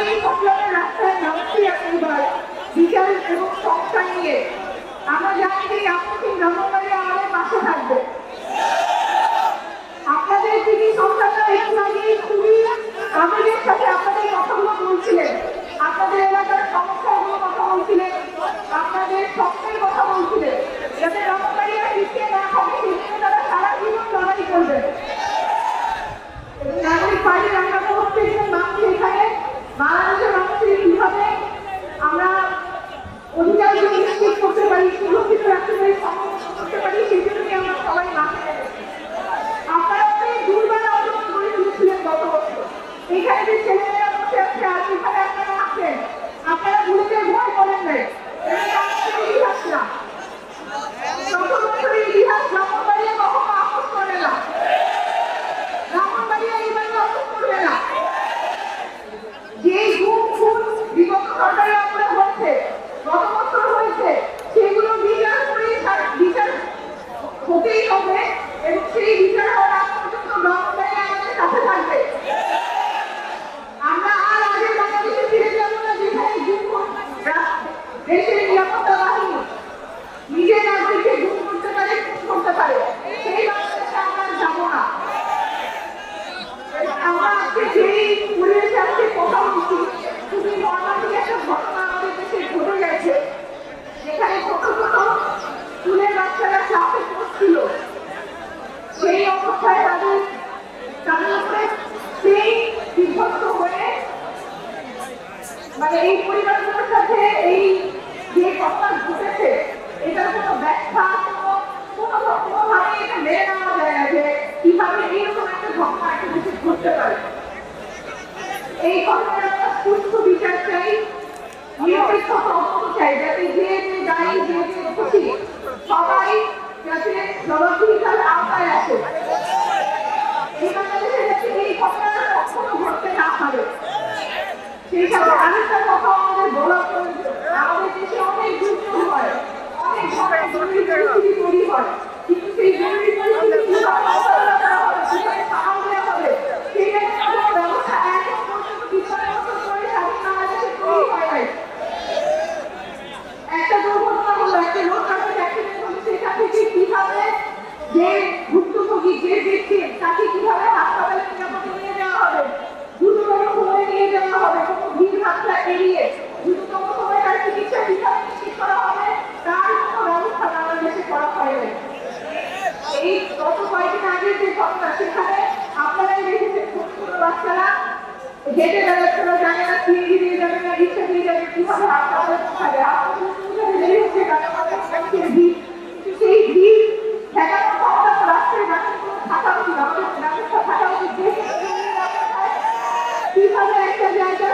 এই সম্মেলনের রাস্তায় নামছি এবার বিচার এবং সংস্কার নিয়ে। আমরা জানি যে আপনি ব্রাহ্মণবাড়ি আমাদের পাশে থাকবে। আপনাদের যিনি সন্তানরা একটু আগে খুবই আবেগের সাথে আপনাদের কথাগুলো বলছিলেন, আপনাদের এলাকার সমস্যাগুলো কথা বলছিলেন, আপনাদের স্বপ্নের কথা বলছিলেন, যাতে ব্রাহ্মণবাড়ি আর পিছিয়ে না থাকে সেজন্য তারা সারা জীবন লড়াই করবেন। নাগরিক পার্টির আমরা প্রত্যেকজন মানুষ এখানে বাংলাদেশের মানুষের কিভাবে আমরা অধিকারগুলো নিশ্চিত করতে পারি, সুরক্ষিত রাখতে পারি, সংরক্ষণ করতে পারি, সেই জন্যই আমরা সবাই মাঠে নেমেছি। আপনারা অনেক দুর্বার আন্দোলন করে তুলেছিলেন গত বছর। এখানে যে ছেলেমেয়েরা বসে আছে আর এখানে আপনারা আছেন, আপনারা ভুলতে ভয় করেন নাই। ইতিহাস না, গত বছরের ইতিহাস ব্রাহ্মণবাড়িয়া কখনো আপোষ করে না, ব্রাহ্মণবাড়িয়া এইভাবে আপোষ করবে না। যে গুম খুন বিগত সরকারের আমলে হয়েছে, গত বছর হয়েছে, সেগুলো বিচার করে বিচার হতেই হবে এবং সেই বিচার হওয়ার আগ পর্যন্ত ব্রাহ্মণবাড়িয়া আমাদের সাথে থাকবে। আমরা আর আগের বাংলাদেশে ফিরে যাব না, যেখানে দেশের নিরাপত্তা বাহিনী নিজের নাগরিককে গুম করতে পারে, খুন করতে পারে, সেই বাংলাদেশে আমরা যাব না। আমরা আজকে যেই পরিবেশে আজকে কথা বলছি, খুবই মর্মান্তিক একটা ঘটনা আমাদের দেশে ঘটে গেছে, যেখানে ছোট ছোট স্কুলের বাচ্চারা ক্লাসে পড়ছিল, সেই অবস্থায় তাদের উপরে সেই বিধ্বস্ত হয়ে মানে এই পরিবারগুলোর সাথে এই যে ঘটনা ঘটেছে, এটার কোনো ব্যাখ্যা কোনোভাবে এটা মেনে নেওয়া যায় না যে কিভাবে এইরকম একটা ঘটনা একটা দেশে ঘটতে পারে। এই ঘটনার আমরা সুস্থ বিচার চাই, নিরপেক্ষ তদন্ত চাই, যাতে যে দায়ী যে খুশি সবাই যাতে জবাবদিহিতার আওতায় আসে। এই বাংলাদেশে যাতে এই ঘটনা কখনো ঘটতে না পারে। সেই সাথে আরেকটা কথা আমাদের বলা প্রয়োজন, আমাদের দেশে অনেক যুদ্ধ হয়, অনেক সময় জরুরি পরিস্থিতি তৈরি হয়, কিন্তু সেই জরুরি পরিস্থিতি মোকাবেলা করা হবে, সেখানে সামাল দেওয়া হবে, সেটা কোনো ব্যবস্থা এখন পর্যন্ত ৫০ বছর পরে স্বাধীন বাংলাদেশে তৈরি হয় নাই। একটা দুর্ঘটনা হলো, একটা রোড ট্রাফিক অ্যাক্সিডেন্ট হলো, সেটা থেকে কিভাবে যে ভুক্তভোগী যে ব্যক্তি তাকে কিভাবে হাসপাতালে নিরাপদে নিয়ে যাওয়া হবে, দ্রুততম সময়ে নিয়ে যাওয়া হবে, কোনো ভিড় ভাট্টা এড়িয়ে দ্রুততম সময়ে তার চিকিৎসা কিভাবে নিশ্চিত করা হবে, তার কোনো ব্যবস্থা বাংলাদেশে করা হয়নি। এই গত কয়েকদিন আগের যে ঘটনা, সেখানে আপনারাই দেখেছেন ছোট ছোট বাচ্চারা হেঁটে বেড়াচ্ছে, জানে না সিএনজি দিয়ে যাবে না রিক্সা দিয়ে যাবে, কিভাবে হাসপাতালে পৌঁছাবে, হাসপাতালে দেরি হচ্ছে, ভিড়, সেই ভিড় ঠেকানোর ক্ষমতা তো রাষ্ট্রের ডাক্তারগুলো থাকা উচিত, আমাদের ব্যবস্থা থাকা উচিত, কিভাবে একটা জায়গা